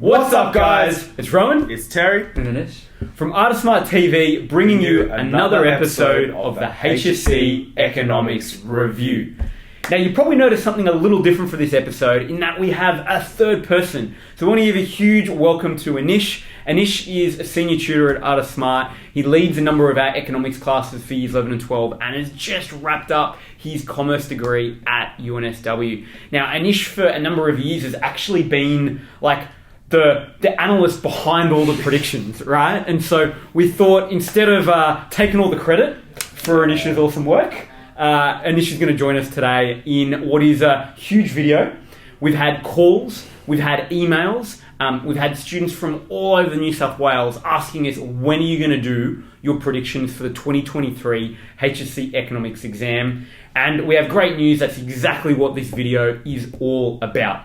What's up, guys? It's Rowan. It's Terry. And Anish. From Artismart TV, bringing you another episode of the HSC Economics Review. Now, you probably noticed something a little different for this episode in that we have a third person. So I want to give a huge welcome to Anish. Anish is a senior tutor at Artismart. He leads a number of our economics classes for years 11 and 12 and has just wrapped up his commerce degree at UNSW. Now, Anish for a number of years has actually been like the analyst behind all the predictions, right? And so we thought instead of taking all the credit for Anish's awesome work, Anish is going to join us today in what is a huge video. We've had calls, we've had emails, we've had students from all over New South Wales asking us, when are you going to do your predictions for the 2023 HSC Economics Exam? And we have great news, that's exactly what this video is all about.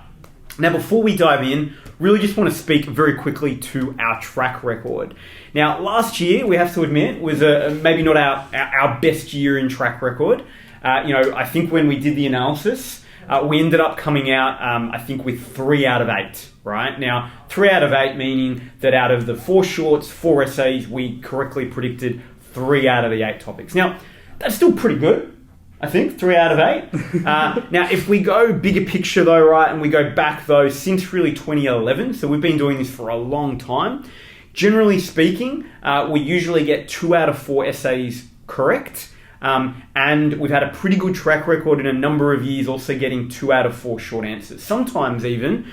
Now, before we dive in, really just want to speak very quickly to our track record. Now, last year, we have to admit, was maybe not our best year in track record. I think when we did the analysis, we ended up coming out, I think, with 3 out of 8, right? Now, 3 out of 8 meaning that out of the 4 shorts, 4 essays, we correctly predicted 3 out of the 8 topics. Now, that's still pretty good. I think 3 out of 8. Now, if we go bigger picture though, right, and we go back though, since really 2011, so we've been doing this for a long time. Generally speaking, we usually get 2 out of 4 essays correct, and we've had a pretty good track record in a number of years, also getting 2 out of 4 short answers. Sometimes even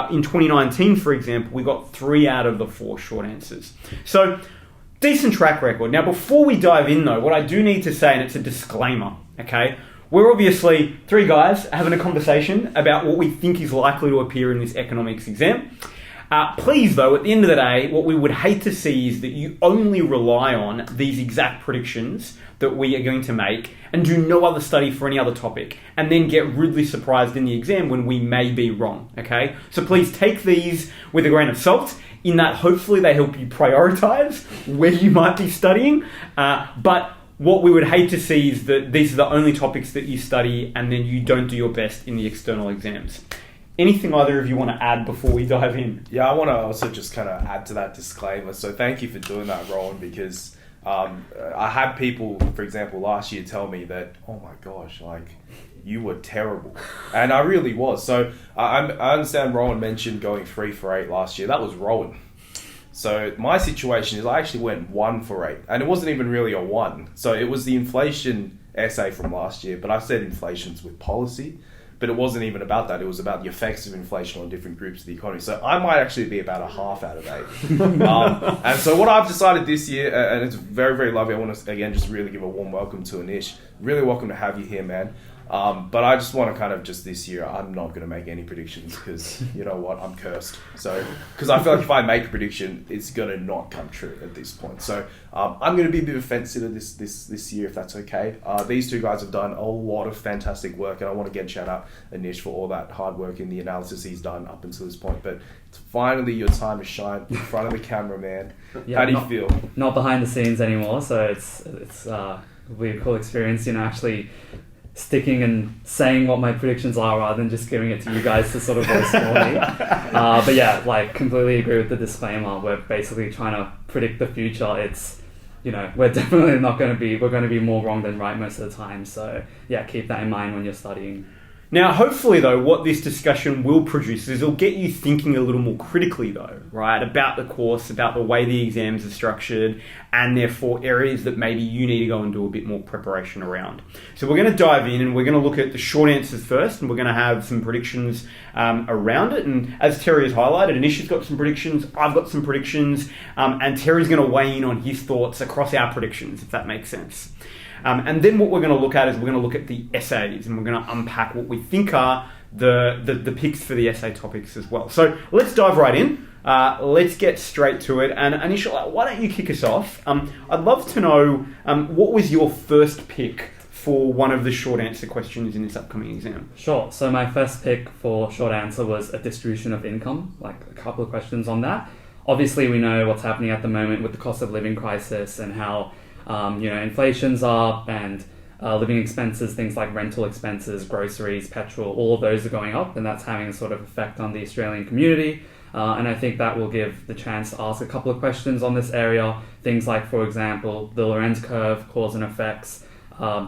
in 2019, for example, we got 3 out of the 4 short answers. So decent track record. Now, before we dive in though, what I do need to say, and it's a disclaimer, okay? We're obviously 3 guys having a conversation about what we think is likely to appear in this economics exam. Please though, at the end of the day, what we would hate to see is that you only rely on these exact predictions that we are going to make and do no other study for any other topic and then get rudely surprised in the exam when we may be wrong, okay? So please take these with a grain of salt, in that hopefully they help you prioritize where you might be studying, but what we would hate to see is that these are the only topics that you study and then you don't do your best in the external exams. Anything either of you want to add before we dive in? Yeah, I want to also just kind of add to that disclaimer. So thank you for doing that, Rowan, because I had people, for example, last year tell me that, oh my gosh, like, you were terrible. And I really was. So I understand Rowan mentioned going 3 for 8 last year. That was Rowan. So my situation is I actually went 1 for 8, and it wasn't even really a 1. So it was the inflation essay from last year, but I said inflation's with policy, but it wasn't even about that. It was about the effects of inflation on different groups of the economy. So I might actually be about a half out of 8. And so what I've decided this year, and it's very, very lovely. I want to, again, just really give a warm welcome to Anish. Really welcome to have you here, man. But I just want to kind of just this year, I'm not going to make any predictions because, you know what, I'm cursed. So, because I feel like if I make a prediction, it's going to not come true at this point. So I'm going to be a bit of a fence sitter this year, if that's okay. These 2 guys have done a lot of fantastic work, and I want to again shout out Anish for all that hard work in the analysis he's done up until this point. But it's finally your time to shine in front of the camera, man. Yeah, how do you feel? Not behind the scenes anymore, so it's a weird, cool experience, actually sticking and saying what my predictions are rather than just giving it to you guys to sort of voice for me. But yeah, like, completely agree with the disclaimer. We're basically trying to predict the future. It's, we're definitely not going to be, we're going to be more wrong than right most of the time. So yeah, keep that in mind when you're studying. Now, hopefully, though, what this discussion will produce is it'll get you thinking a little more critically, though, right, about the course, about the way the exams are structured, and therefore areas that maybe you need to go and do a bit more preparation around. So we're going to dive in and we're going to look at the short answers first, and we're going to have some predictions around it. And as Terry has highlighted, Anish's got some predictions, I've got some predictions, and Terry's going to weigh in on his thoughts across our predictions, if that makes sense. And then what we're going to look at is we're going to look at the essays, and we're going to unpack what we think are the picks for the essay topics as well. So let's dive right in. Let's get straight to it. And Anish, why don't you kick us off? I'd love to know what was your first pick for one of the short answer questions in this upcoming exam? Sure. So my first pick for short answer was a distribution of income, like a couple of questions on that. Obviously, we know what's happening at the moment with the cost of living crisis and how inflation's up and living expenses, things like rental expenses, groceries, petrol, all of those are going up, and that's having a sort of effect on the Australian community. And I think that will give the chance to ask a couple of questions on this area. Things like, for example, the Lorenz curve, cause and effects,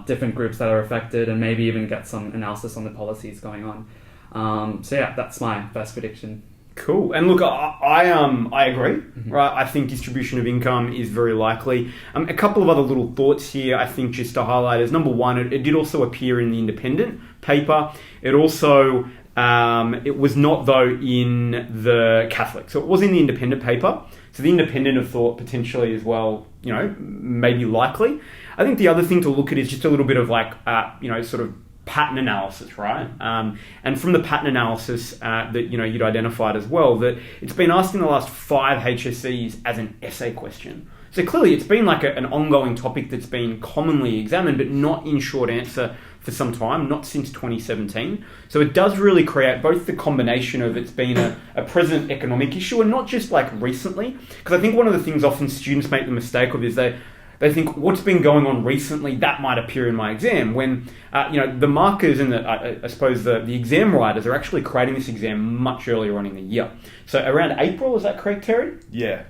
different groups that are affected, and maybe even get some analysis on the policies going on. So yeah, that's my first prediction. Cool. And look, I agree. Right. I think distribution of income is very likely. A couple of other little thoughts here, I think, just to highlight is, number one, it did also appear in the Independent paper. It also, it was not, though, in the Catholic. So it was in the Independent paper. So the Independent have thought potentially as well, maybe likely. I think the other thing to look at is just a little bit of like, sort of pattern analysis, right? And from the pattern analysis that you'd identified as well, that it's been asked in the last 5 HSCs as an essay question. So clearly it's been like an ongoing topic that's been commonly examined, but not in short answer for some time, not since 2017. So it does really create both the combination of it's been a present economic issue and not just like recently. Because I think one of the things often students make the mistake of is they think what's been going on recently, that might appear in my exam, when the markers and I suppose the exam writers are actually creating this exam much earlier on in the year. So around April, is that correct, Terry? Yeah.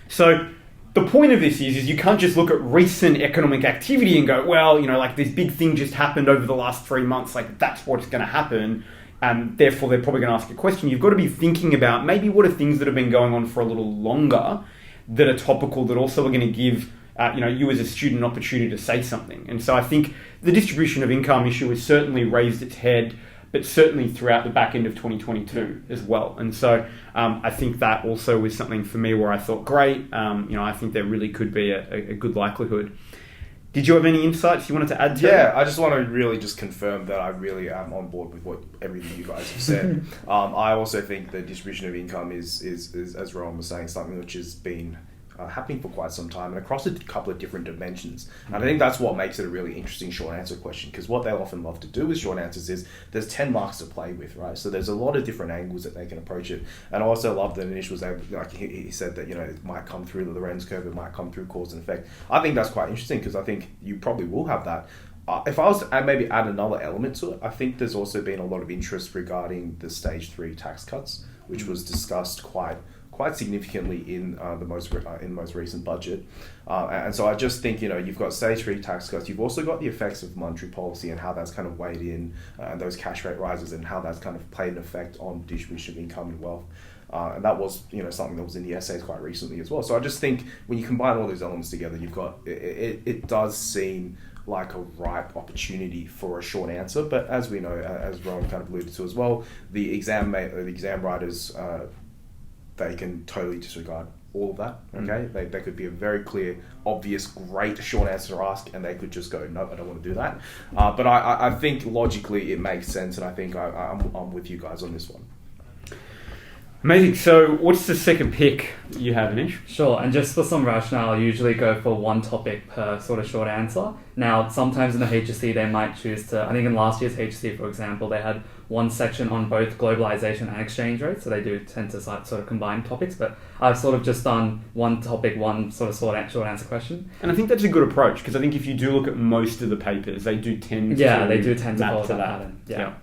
So the point of this is you can't just look at recent economic activity and go, well, like this big thing just happened over the last 3 months, like that's what's going to happen. And therefore they're probably going to ask a question. You've got to be thinking about maybe what are things that have been going on for a little longer that are topical, that also are going to give you as a student an opportunity to say something. And so I think the distribution of income issue has certainly raised its head, but certainly throughout the back end of 2022 as well. And so I think that also was something for me where I thought, great, I think there really could be a good likelihood. Did you have any insights you wanted to add to Yeah, I just want to really just confirm that I really am on board with everything you guys have said. I also think the distribution of income is as Rowan was saying, something which has been happening for quite some time and across a couple of different dimensions. And I think that's what makes it a really interesting short answer question, because what they often love to do with short answers is there's 10 marks to play with, right? So there's a lot of different angles that they can approach it. And I also love that Anish was able, like he said that, it might come through the Lorenz curve, it might come through cause and effect. I think that's quite interesting because I think you probably will have that. If I was to maybe add another element to it, I think there's also been a lot of interest regarding the stage 3 tax cuts, which was discussed quite significantly in the most recent budget, and so I just think you've got stage 3 tax cuts. You've also got the effects of monetary policy and how that's kind of weighed in, and those cash rate rises and how that's kind of played an effect on distribution of income and wealth. And that was something that was in the essays quite recently as well. So I just think when you combine all those elements together, you've got it does seem like a ripe opportunity for a short answer. But as we know, as Rowan kind of alluded to as well, the exam writers. They can totally disregard all of that, okay? They could be a very clear, obvious, great short answer to ask, and they could just go, no, I don't want to do that. But I think logically it makes sense, and I think I'm with you guys on this one. Amazing. So what's the second pick you have, Anish? Sure, and just for some rationale, I usually go for one topic per sort of short answer. Now, sometimes in the HSC, they might choose to, I think in last year's HSC, for example, they had one section on both globalization and exchange rates, so they do tend to sort of combine topics, but I've sort of just done one topic, one sort of short answer question. And I think that's a good approach, because I think if you do look at most of the papers, they do tend to follow that pattern. Yeah.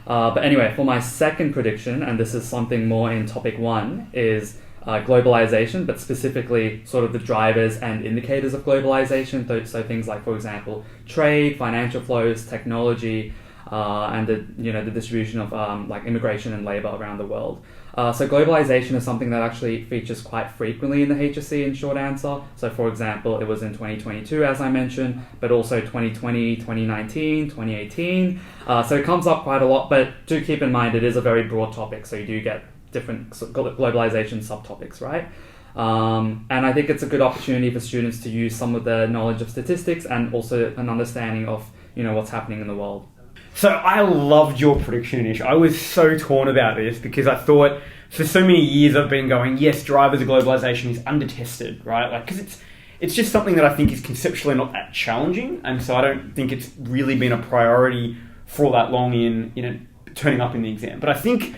But anyway, for my second prediction, and this is something more in topic 1, is globalization, but specifically sort of the drivers and indicators of globalization. So things like, for example, trade, financial flows, technology, and the distribution of like immigration and labor around the world. So globalization is something that actually features quite frequently in the HSC in short answer. So for example, it was in 2022, as I mentioned, but also 2020, 2019, 2018. So it comes up quite a lot, but do keep in mind it is a very broad topic. So you do get different globalization subtopics, right? And I think it's a good opportunity for students to use some of their knowledge of statistics and also an understanding of what's happening in the world. So I loved your prediction, Anish. I was so torn about this because I thought for so many years I've been going, yes, drivers of globalization is undertested, right? Like, because it's just something that I think is conceptually not that challenging, and so I don't think it's really been a priority for all that long in turning up in the exam. But I think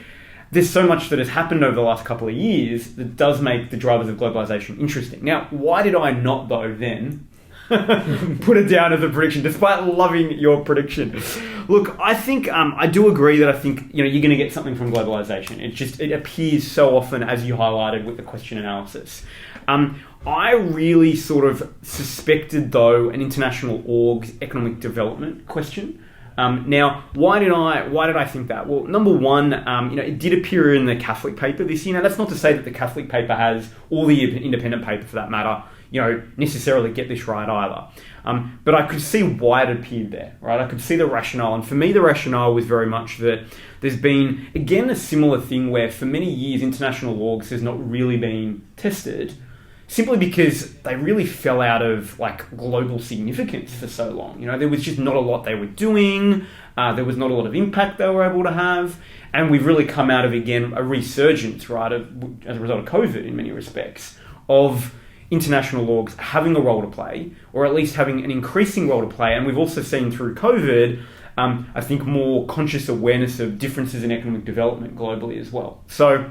there's so much that has happened over the last couple of years that does make the drivers of globalization interesting. Now, why did I not, though, then Put it down as a prediction, despite loving your prediction. Look, I think I do agree that I think you're going to get something from globalisation. It appears so often, as you highlighted with the question analysis. I really sort of suspected, though, an international orgs economic development question. Now, why did I think that? Well, number one, it did appear in the Catholic paper this year. Now, that's not to say that the Catholic paper has, or the independent paper for that matter, necessarily get this right either. But I could see why it appeared there, right? I could see the rationale. And for me, the rationale was very much that there's been, again, a similar thing where for many years, international orgs has not really been tested, simply because they really fell out of global significance for so long. There was just not a lot they were doing. There was not a lot of impact they were able to have. And we've really come out of, again, a resurgence, right, as a result of COVID in many respects, of international orgs having a role to play, or at least having an increasing role to play. And we've also seen through COVID, I think, more conscious awareness of differences in economic development globally as well. So,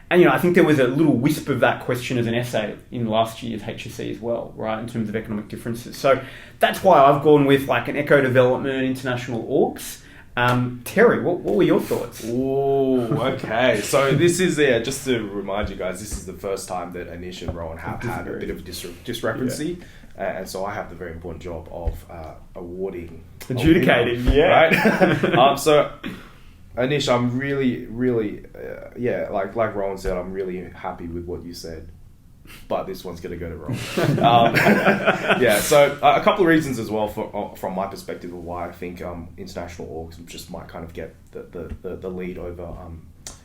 I think there was a little wisp of that question as an essay in last year's HSC as well, right, in terms of economic differences. So that's why I've gone with an eco development international orgs. Terry, what were your thoughts? Oh, okay. So this is, just to remind you guys, this is the first time that Anish and Rowan have had a bit of discrepancy. Yeah. And so I have the very important job of adjudicating, right? So Anish, I'm really, really, like Rowan said, I'm really happy with what you said, but this one's going to go to Rowan. So a couple of reasons as well from my perspective of why I think international orgs just might kind of get the lead over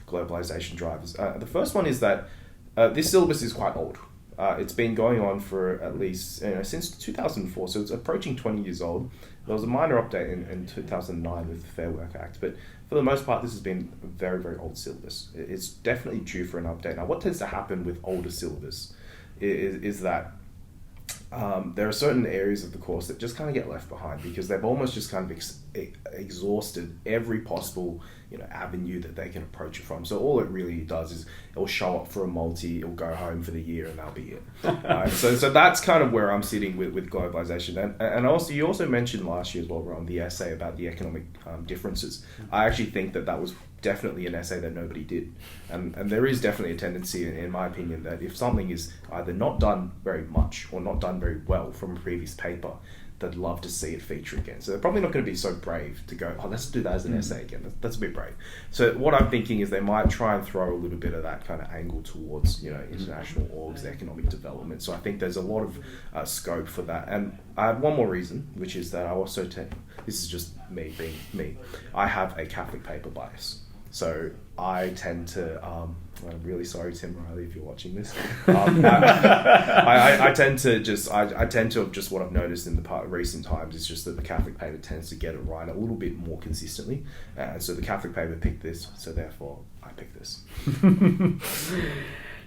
globalisation drivers. The first one is that this syllabus is quite old. It's been going on for at least since 2004, so it's approaching 20 years old. There was a minor update in 2009 with the Fair Work Act, but for the most part, this has been a very, very old syllabus. It's definitely due for an update. Now, what tends to happen with older syllabus is that there are certain areas of the course that just kind of get left behind because they've almost just kind of exhausted every possible avenue that they can approach it from. So all it really does is it'll show up for a multi, it'll go home for the year, and that'll be it. So that's kind of where I'm sitting with globalisation. And also, you also mentioned last year as well, Ron, the essay about the economic differences. I actually think that was definitely an essay that nobody did. And there is definitely a tendency, in my opinion, that if something is either not done very much or not done very well from a previous paper, they'd love to see it feature again. So they're probably not going to be so brave to go, let's do that as an essay again. That's a bit brave. So what I'm thinking is they might try and throw a little bit of that kind of angle towards, international orgs, economic development. So I think there's a lot of scope for that. And I have one more reason, which is that I also this is just me being me, I have a Catholic paper bias. So I tend to, I'm really sorry, Tim Riley, if you're watching this. I tend to have just what I've noticed in the recent times is just that the Catholic paper tends to get it right a little bit more consistently. And so the Catholic paper picked this, so therefore I picked this.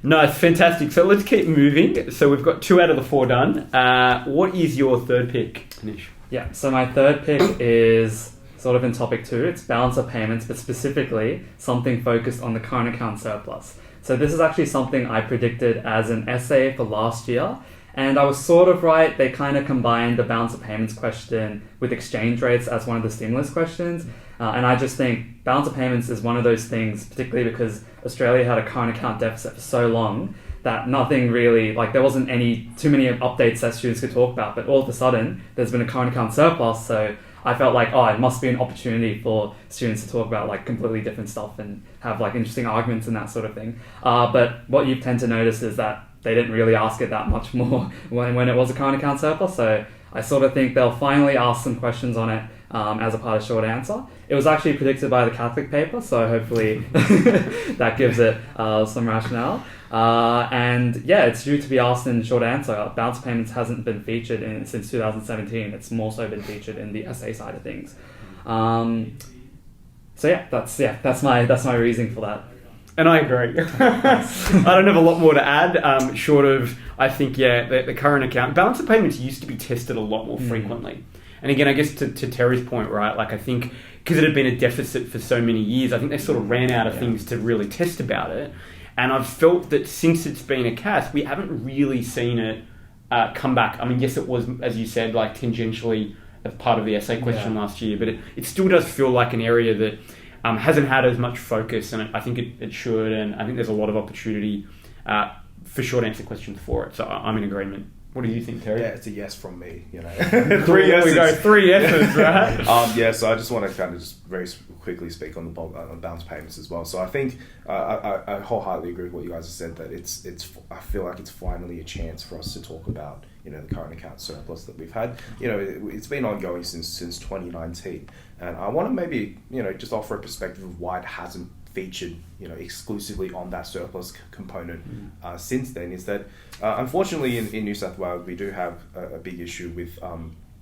Nice, fantastic. So let's keep moving. So we've got 2 out of the 4 done. What is your third pick, Anish? Yeah, so my third pick is sort of in topic 2, it's balance of payments, but specifically something focused on the current account surplus. So this is actually something I predicted as an essay for last year, and I was sort of right. They kind of combined the balance of payments question with exchange rates as one of the stimulus questions, and I just think balance of payments is one of those things, particularly because Australia had a current account deficit for so long that nothing really, there wasn't too many updates that students could talk about, but all of a sudden there's been a current account surplus, so I felt it must be an opportunity for students to talk about completely different stuff and have interesting arguments and that sort of thing. But what you tend to notice is that they didn't really ask it that much more when it was a current account surplus. So I sort of think they'll finally ask some questions on it as a part of short answer. It was actually predicted by the Catholic paper, so hopefully that gives it some rationale. It's due to be asked in short answer. Balance payments hasn't been featured since 2017. It's more so been featured in the essay side of things. That's my reasoning for that. And I agree. I don't have a lot more to add, short of, I think, the current account. Balance of payments used to be tested a lot more frequently. And again, I guess to Terry's point, right, I think because it had been a deficit for so many years, I think they sort of ran out of things to really test about it. And I've felt that since it's been a CAS, we haven't really seen it come back. I mean, yes, it was, as you said, like tangentially as part of the essay question last year, but it still does feel like an area that hasn't had as much focus, and I think it should, and I think there's a lot of opportunity for short answer questions for it. So I'm in agreement. What do you think, Terry? Yeah, it's a yes from me. You know, 3 yeses. We go 3 yeses, right? Yeah. So I just want to kind of just very quickly speak on the bounce payments as well. So I think I wholeheartedly agree with what you guys have said, that it's I feel like it's finally a chance for us to talk about, you know, the current account surplus that we've had. You know, it's been ongoing since 2019, and I want to maybe, you know, just offer a perspective of why it hasn't featured, you know, exclusively on that surplus component since then. Is that unfortunately in New South Wales we do have a big issue with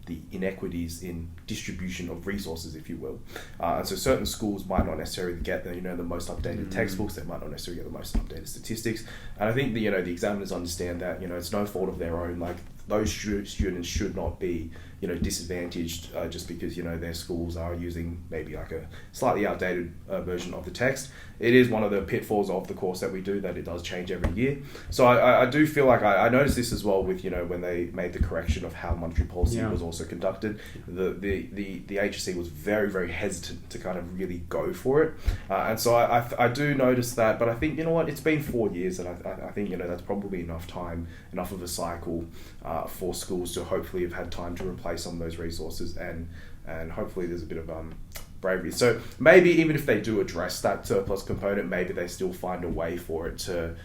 the inequities in distribution of resources, if you will, and so certain schools might not necessarily get the most updated textbooks. They might not necessarily get the most updated statistics, and I think the examiners understand that, you know, it's no fault of their own. Like, those students should not be, you know, disadvantaged just because, you know, their schools are using maybe like a slightly outdated version of the text. It is one of the pitfalls of the course that we do, that it does change every year. So I do feel like I noticed this as well with, you know, when they made the correction of how monetary policy was also conducted. The HSC was very, very hesitant to kind of really go for it, and so I do notice that. But I think, you know what, it's been 4 years, and I think, you know, that's probably enough time, enough of a cycle for schools to hopefully have had time to replace some of those resources, and hopefully there's a bit of bravery. So maybe even if they do address that surplus component, maybe they still find a way for it to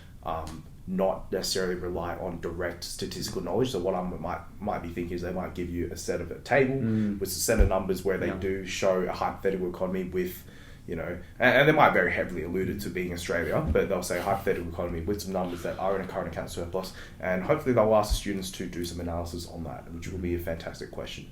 not necessarily rely on direct statistical knowledge. So what I might be thinking is they might give you a set of a table with a set of numbers where they do show a hypothetical economy with, you know, and they might very heavily alluded to being Australia, but they'll say hypothetical economy with some numbers that are in a current account surplus, and hopefully they'll ask the students to do some analysis on that, which will be a fantastic question.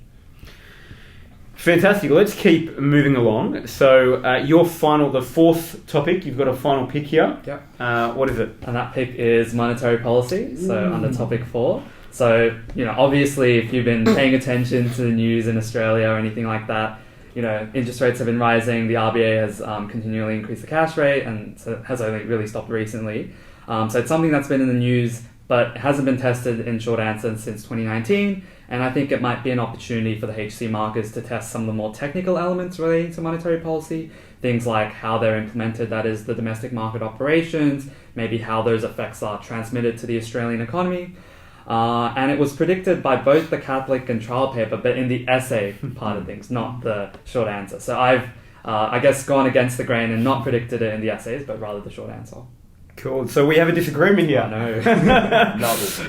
Fantastic. Let's keep moving along. So the fourth topic, you've got a final pick here. Yep. What is it? And that pick is monetary policy. So under topic 4. So, you know, obviously if you've been paying attention to the news in Australia or anything like that, you know, interest rates have been rising. The RBA has continually increased the cash rate, and so it has only really stopped recently. So it's something that's been in the news, but it hasn't been tested in short answer since 2019. And I think it might be an opportunity for the HSC markers to test some of the more technical elements relating to monetary policy. Things like how they're implemented, that is the domestic market operations, maybe how those effects are transmitted to the Australian economy. And it was predicted by both the Catholic and trial paper, but in the essay part of things, not the short answer. So I've, I guess, gone against the grain and not predicted it in the essays, but rather the short answer. Cool. So we have a disagreement here. No.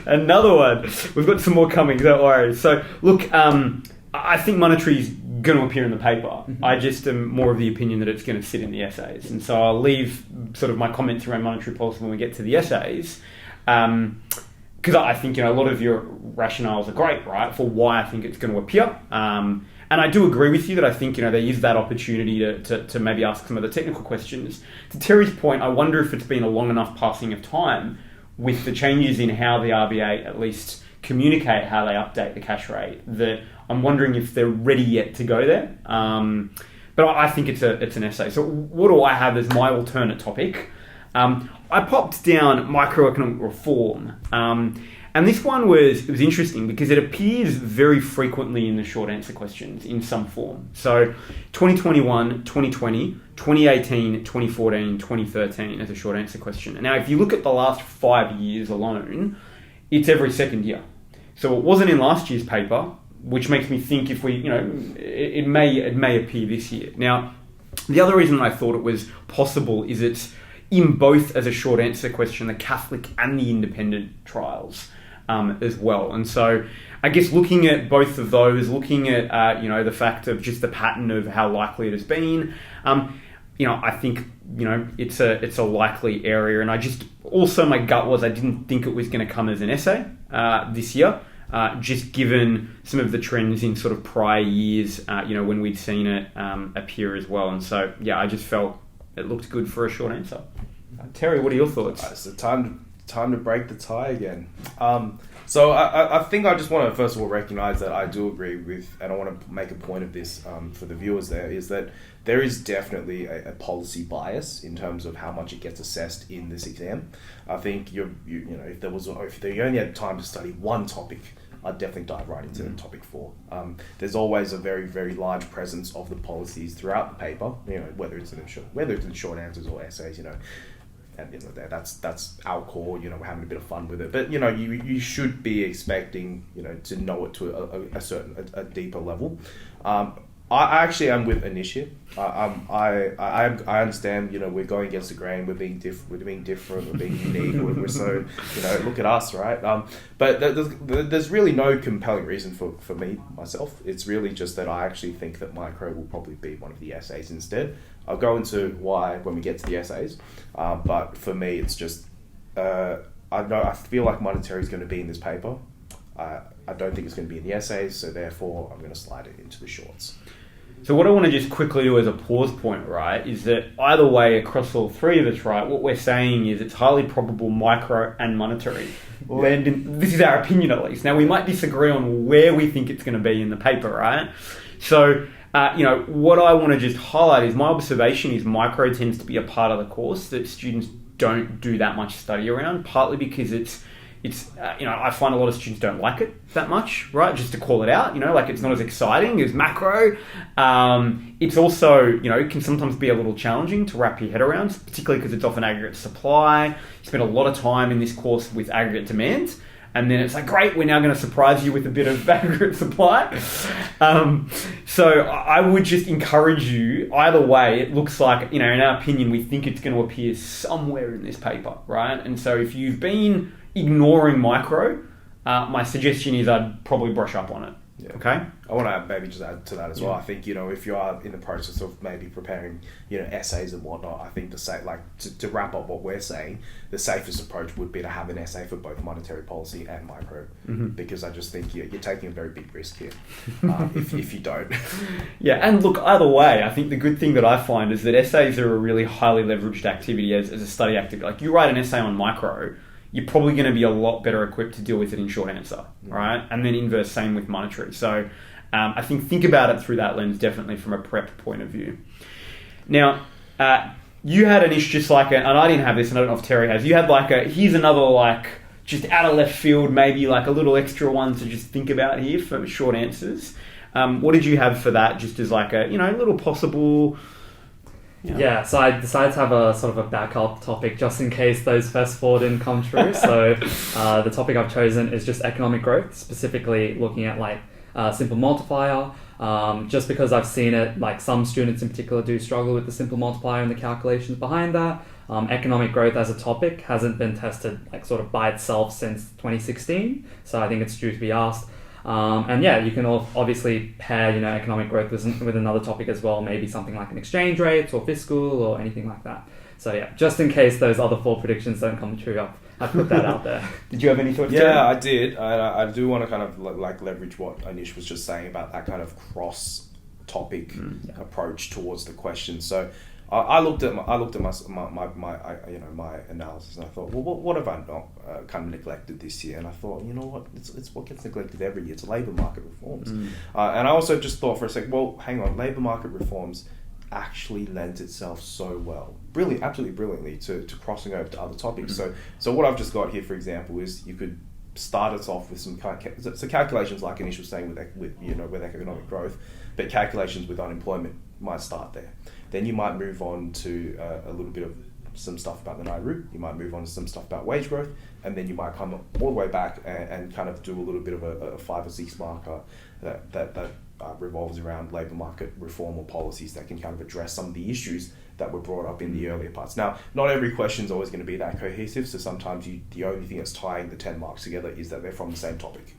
Another one. We've got some more coming, don't worry. So look, I think monetary is going to appear in the paper. I just am more of the opinion that it's going to sit in the essays. And so I'll leave sort of my comments around monetary policy when we get to the essays. Because I think, you know, a lot of your rationales are great, right, for why I think it's going to appear. And I do agree with you that I think, you know, they use that opportunity to maybe ask some of the technical questions. To Terry's point, I wonder if it's been a long enough passing of time with the changes in how the RBA at least communicate how they update the cash rate, that I'm wondering if they're ready yet to go there. But I think it's an essay. So what do I have as my alternate topic? I popped down microeconomic reform. And this one was interesting because it appears very frequently in the short answer questions in some form. So 2021, 2020, 2018, 2014, 2013 as a short answer question. And now if you look at the last 5 years alone, it's every second year. So it wasn't in last year's paper, which makes me think if we, you know, it may appear this year. Now, the other reason I thought it was possible is it's in both as a short answer question, the Catholic and the independent trials. As well. And so I guess looking at both of those, looking at, you know, the fact of just the pattern of how likely it has been, you know, I think, you know, it's a likely area. And I just, also my gut was I didn't think it was going to come as an essay this year, just given some of the trends in sort of prior years, you know, when we'd seen it appear as well. And so, yeah, I just felt it looked good for a short answer. Terry, what are your thoughts? So time to break the tie again. So I think I just want to first of all recognize that I do agree with, and I want to make a point of this for the viewers there, is that there is definitely a policy bias in terms of how much it gets assessed in this exam. I think you know, if you only had time to study one topic, I'd definitely dive right into topic 4. There's always a very, very large presence of the policies throughout the paper, you know, whether it's in short answers or essays, you know. And you know, that's our core. You know, we're having a bit of fun with it, but you know, you should be expecting, you know, to know it to a deeper level. I actually am with Anish. I understand. You know, we're going against the grain. We're being different. We're being unique. We're so, you know, look at us, right? But there's really no compelling reason for me myself. It's really just that I actually think that micro will probably be one of the essays instead. I'll go into why when we get to the essays, but for me, it's just I feel like monetary is going to be in this paper. I don't think it's going to be in the essays, so therefore I'm going to slide it into the shorts. So what I want to just quickly do as a pause point, right, is that either way across all three of us, right, what we're saying is it's highly probable micro and monetary land in, this is our opinion at least. Now we might disagree on where we think it's going to be in the paper, right? So, you know, what I want to just highlight is my observation is micro tends to be a part of the course that students don't do that much study around, partly because it's you know, I find a lot of students don't like it that much, right? Just to call it out, you know, like it's not as exciting as macro. It's also, you know, it can sometimes be a little challenging to wrap your head around, particularly because it's often aggregate supply. You spend a lot of time in this course with aggregate demand, and then it's like, great, we're now going to surprise you with a bit of aggregate supply. So I would just encourage you, either way, it looks like, you know, in our opinion, we think it's going to appear somewhere in this paper, right? And so if you've been ignoring micro, my suggestion is I'd probably brush up on it. Yeah. Okay. I want to maybe just add to that as well. I think, you know, if you are in the process of maybe preparing, you know, essays and whatnot, I think to wrap up what we're saying, the safest approach would be to have an essay for both monetary policy and micro, because I just think you're taking a very big risk here if you don't. Yeah, and look, either way, I think the good thing that I find is that essays are a really highly leveraged activity as a study activity. Like you write an essay on micro, you're probably going to be a lot better equipped to deal with it in short answer, right? And then inverse, same with monetary. So I think about it through that lens, definitely from a prep point of view. Now, you had an issue just like, and I didn't have this, and I don't know if Terry has, you had like here's another like, just out of left field, maybe like a little extra one to just think about here for short answers. What did you have for that, just as like a, you know, little possible... Yeah, so I decided to have a sort of a backup topic just in case those first 4 didn't come true. So the topic I've chosen is just economic growth, specifically looking at like simple multiplier, just because I've seen it, like some students in particular do struggle with the simple multiplier and the calculations behind that. Economic growth as a topic hasn't been tested like sort of by itself since 2016, so I think it's due to be asked. And yeah, you can obviously pair, you know, economic growth with another topic as well, maybe something like an exchange rate or fiscal or anything like that. So yeah, just in case those other 4 predictions don't come true, I put that out there. Did you have any thoughts? Yeah, I did. I do want to kind of like leverage what Anish was just saying about that kind of cross-topic approach towards the question. So I looked at my analysis and I thought, well, what have I not kind of neglected this year? And I thought, you know what, it's what gets neglected every year. It's labour market reforms. And I also just thought for a sec, well, hang on, labour market reforms actually lends itself so well, absolutely brilliantly to crossing over to other topics. So what I've just got here, for example, is you could start us off with some calculations like Anish was saying with economic growth, but calculations with unemployment might start there. Then you might move on to a little bit of some stuff about the Nauru. You might move on to some stuff about wage growth, and then you might come all the way back and kind of do a little bit of a 5 or 6 marker that revolves around labour market reform or policies that can kind of address some of the issues that were brought up in the earlier parts. Now, not every question is always going to be that cohesive, so sometimes the only thing that's tying the 10 marks together is that they're from the same topic.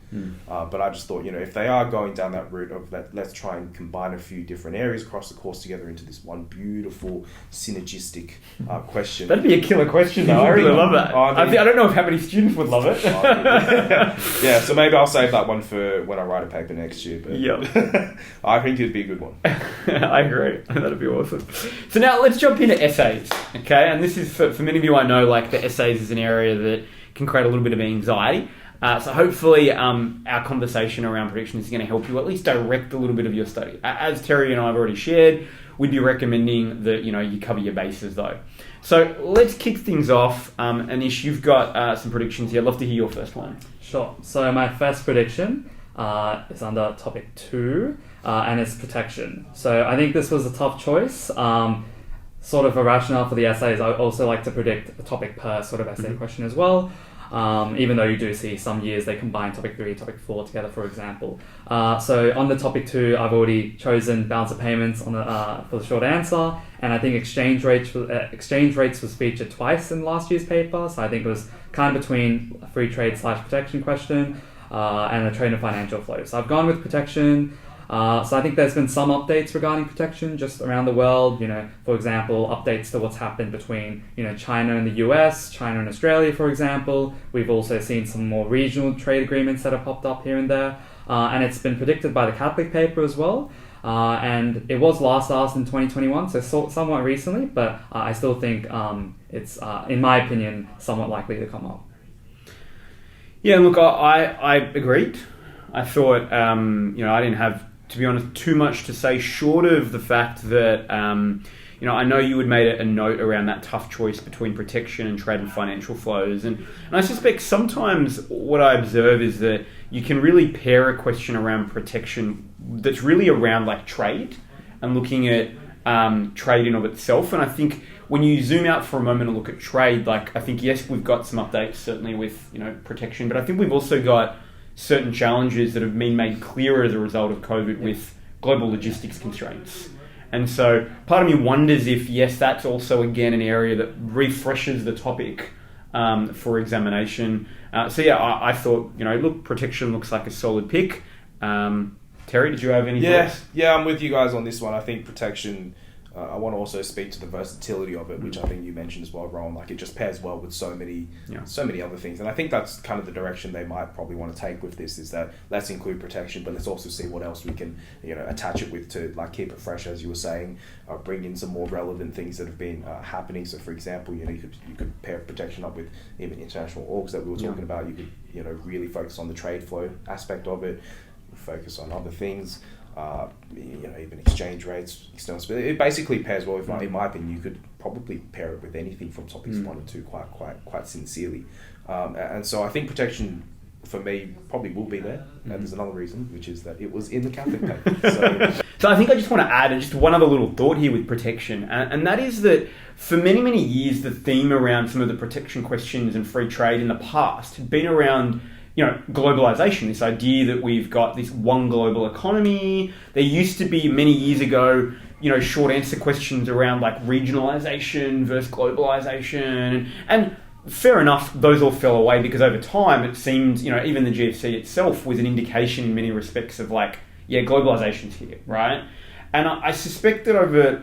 But I just thought, you know, if they are going down that route of let's try and combine a few different areas across the course together into this one beautiful synergistic question. That'd be a killer question though. I really love that. I don't know how many students would love it. Yeah, so maybe I'll save that one for when I write a paper next year. But I think it'd be a good one. I agree. That'd be awesome. So now let's jump into essays, okay? And this is, for many of you I know, like the essays is an area that can create a little bit of anxiety. So hopefully our conversation around predictions is going to help you at least direct a little bit of your study. As Terry and I have already shared, we'd be recommending that you cover your bases though. So let's kick things off. Anish, you've got some predictions here. I'd love to hear your first one. Sure. So my first prediction is under topic 2, and it's protection. So I think this was a tough choice. Sort of a rationale for the essays, I also like to predict a topic per sort of essay question as well. Even though you do see some years they combine topic 3, topic 4 together, for example. So on the topic 2, I've already chosen balance of payments for the short answer, and I think exchange rates was featured twice in last year's paper. So I think it was kind of between a free trade / protection question and a trade and financial flow. So I've gone with protection. So I think there's been some updates regarding protection just around the world. For example, updates to what's happened between China and the US, China and Australia, for example. We've also seen some more regional trade agreements that have popped up here and there, and it's been predicted by the Catholic paper as well. And it was last asked in 2021, so somewhat recently, but I still think it's, in my opinion, somewhat likely to come up. Yeah, look, I agreed. I thought, I didn't have, to be honest, too much to say short of the fact that, I know you had made a note around that tough choice between protection and trade and financial flows. And I suspect sometimes what I observe is that you can really pair a question around protection that's really around like trade and looking at trade in of itself. And I think when you zoom out for a moment and look at trade, like I think, yes, we've got some updates certainly with, protection, but I think we've also got certain challenges that have been made clearer as a result of COVID with global logistics constraints. And so part of me wonders if, yes, that's also, again, an area that refreshes the topic for examination. I thought, look, protection looks like a solid pick. Terry, did you have any thoughts? Yeah, I'm with you guys on this one. I think protection... I want to also speak to the versatility of it, which I think you mentioned as well, Rowan. Like it just pairs well with so many other things, and I think that's kind of the direction they might probably want to take with this. Is that let's include protection, but let's also see what else we can, attach it with to like keep it fresh, as you were saying, bring in some more relevant things that have been happening. So, for example, you could pair protection up with even international orgs that we were talking about. You could really focus on the trade flow aspect of it, focus on other things. Even exchange rates, external stability. It basically pairs well with, in my opinion, you could probably pair it with anything from topics 1 and 2 quite sincerely. And so I think protection, for me, probably will be there. And there's another reason, which is that it was in the Catholic paper. So I think I just want to add just one other little thought here with protection. And that is that for many, many years, the theme around some of the protection questions and free trade in the past had been around globalisation, this idea that we've got this one global economy. There used to be many years ago, short answer questions around like regionalisation versus globalisation. And fair enough, those all fell away because over time it seemed, even the GFC itself was an indication in many respects of like, globalisation's here, right? And I suspect that over,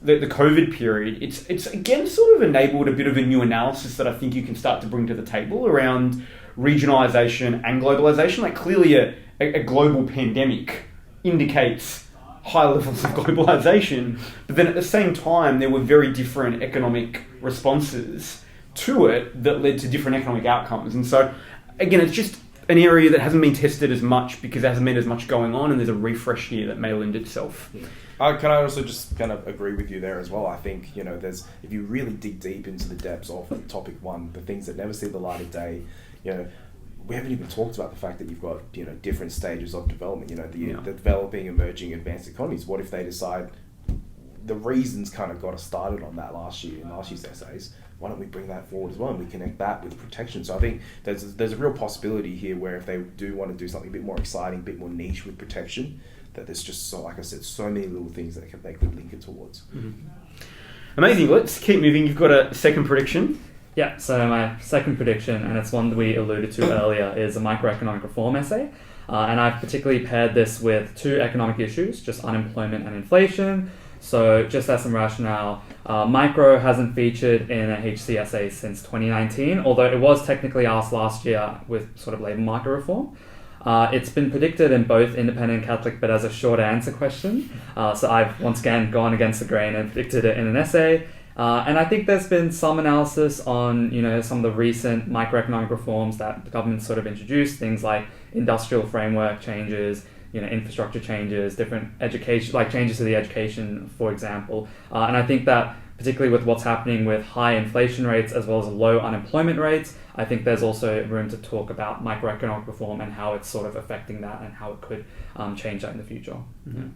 the COVID period, it's again sort of enabled a bit of a new analysis that I think you can start to bring to the table around regionalisation and globalisation. Like clearly a global pandemic indicates high levels of globalisation, but then at the same time there were very different economic responses to it that led to different economic outcomes. And so again, it's just an area that hasn't been tested as much because there hasn't been as much going on, and there's a refresh here that may lend itself. Can I also just kind of agree with you there as well? I think, there's, if you really dig deep into the depths of topic 1, the things that never see the light of day, we haven't even talked about the fact that you've got, different stages of development, the developing, emerging, advanced economies. What if they decide the reasons kind of got us started on that last year in last year's essays? Why don't we bring that forward as well and we connect that with protection? So I think there's a real possibility here where if they do want to do something a bit more exciting, a bit more niche with protection, that there's just, so like I said, so many little things that they could link it towards. Amazing. Let's keep moving. You've got a second prediction. Yeah, so my second prediction, and it's one that we alluded to earlier, is a microeconomic reform essay. And I've particularly paired this with 2 economic issues, just unemployment and inflation. So just as some rationale, micro hasn't featured in a HC essay since 2019, although it was technically asked last year with sort of labour market reform. It's been predicted in both independent and Catholic, but as a short answer question. So I've once again gone against the grain and predicted it in an essay. And I think there's been some analysis on, some of the recent microeconomic reforms that the government sort of introduced, things like industrial framework changes, infrastructure changes, different education, like changes to the education, for example. And I think that particularly with what's happening with high inflation rates as well as low unemployment rates, I think there's also room to talk about microeconomic reform and how it's sort of affecting that and how it could change that in the future. Mm-hmm.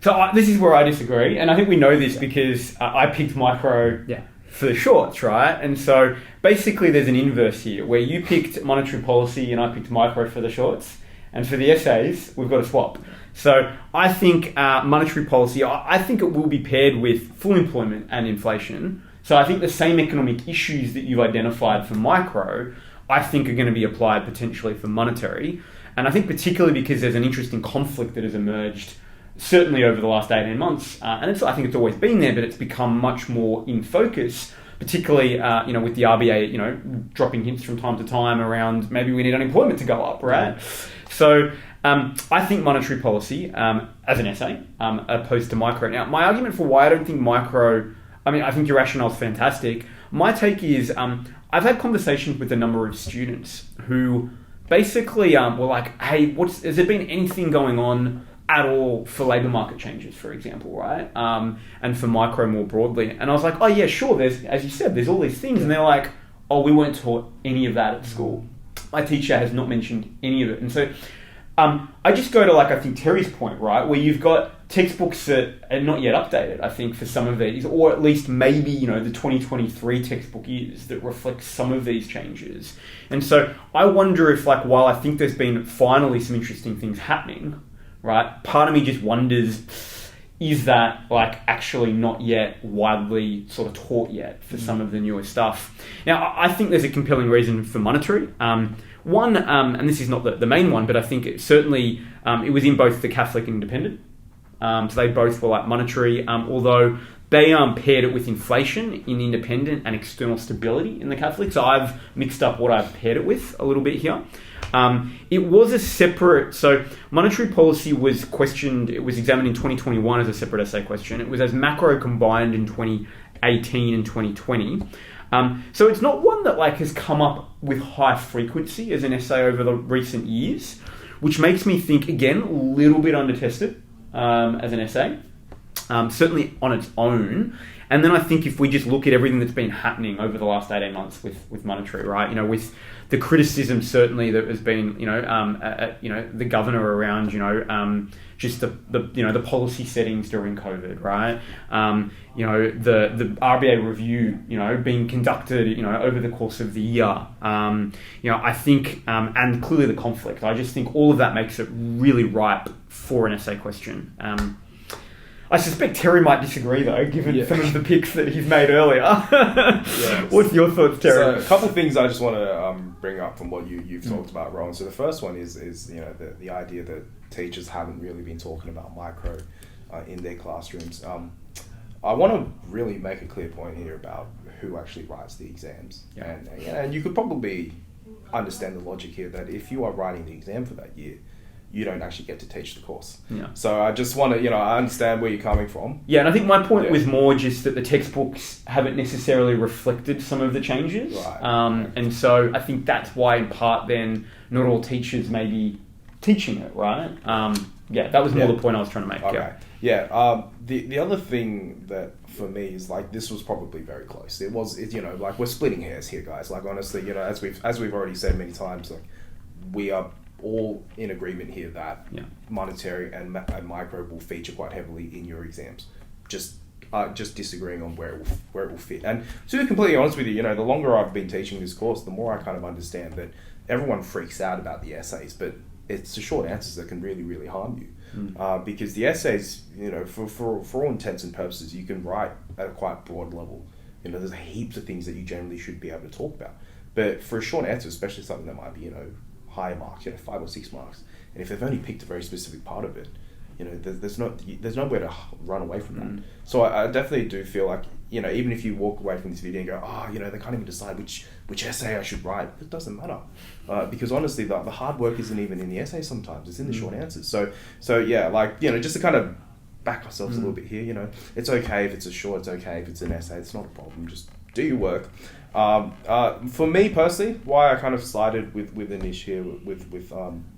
So this is where I disagree, and I think we know this because I picked micro for the shorts, right? And so basically there's an inverse here where you picked monetary policy and I picked micro for the shorts, and for the essays we've got to swap. So I think monetary policy, I think it will be paired with full employment and inflation. So I think the same economic issues that you've identified for micro, I think are going to be applied potentially for monetary. And I think particularly because there's an interesting conflict that has emerged certainly over the last 18 months. And I think it's always been there, but it's become much more in focus, particularly with the RBA, dropping hints from time to time around maybe we need unemployment to go up, right? So I think monetary policy as an essay opposed to micro. Now, my argument for why I don't think micro, I think your rationale is fantastic. My take is I've had conversations with a number of students who basically were like, hey, has there been anything going on at all for labour market changes, for example, right? And for micro more broadly. And I was like, oh yeah, sure, there's, as you said, there's all these things. And they're like, oh, we weren't taught any of that at school. My teacher has not mentioned any of it. And so I just go to, I think Terry's point, right, where you've got textbooks that are not yet updated, I think, for some of these, or at least maybe, the 2023 textbook is that reflects some of these changes. And so I wonder if, while I think there's been finally some interesting things happening, right, part of me just wonders, is that, actually not yet widely sort of taught yet for some of the newer stuff? Now, I think there's a compelling reason for monetary. One, and this is not the main one, but I think it certainly, it was in both the Catholic and Independent. So they both were monetary, although they paired it with inflation in Independent and external stability in the Catholic. So I've mixed up what I've paired it with a little bit here. It was a separate, so monetary policy was questioned, it was examined in 2021 as a separate essay question. It was as macro combined in 2018 and 2020. So it's not one that has come up with high frequency as an essay over the recent years, which makes me think, again, a little bit under-tested as an essay, certainly on its own. And then I think if we just look at everything that's been happening over the last 18 months with monetary, right, with the criticism certainly that has been, the governor around, just the policy settings during COVID, right? The RBA review, being conducted, over the course of the year. I think, and clearly the conflict. I just think all of that makes it really ripe for an essay question. I suspect Terry might disagree, though, given some of the picks that he's made earlier. What's your thoughts, Terry? So, a couple of things I just want to bring up from what you've talked about, Rowan. So the first one is the idea that teachers haven't really been talking about micro in their classrooms. I want to really make a clear point here about who actually writes the exams. And you could probably understand the logic here that if you are writing the exam for that year, you don't actually get to teach the course. So I just want to, I understand where you're coming from. Yeah, and I think my point was more just that the textbooks haven't necessarily reflected some of the changes. Right. And so I think that's why, in part, then, not all teachers may be teaching it, right? That was more the point I was trying to make. Okay. The other thing that, for me, is, this was probably very close. We're splitting hairs here, guys. Honestly, as we've already said many times, we are all in agreement here that monetary and micro will feature quite heavily in your exams. Just disagreeing on where it will fit. And to be completely honest with you, the longer I've been teaching this course, the more I kind of understand that everyone freaks out about the essays, but it's the short answers that can really, really harm you. Because the essays, for all intents and purposes, you can write at a quite broad level. There's heaps of things that you generally should be able to talk about. But for a short answer, especially something that might be, higher marks, 5 or 6 marks, and if they've only picked a very specific part of it, there's nowhere to run away from that. So I definitely do feel like, even if you walk away from this video and go, they can't even decide which essay I should write, it doesn't matter, because honestly the hard work isn't even in the essay sometimes, it's in the short answers. So just to kind of back ourselves a little bit here. You know, it's okay if it's a short, it's okay if it's an essay. It's not a problem. Just do your work. For me personally, why I kind of sided with Anish here with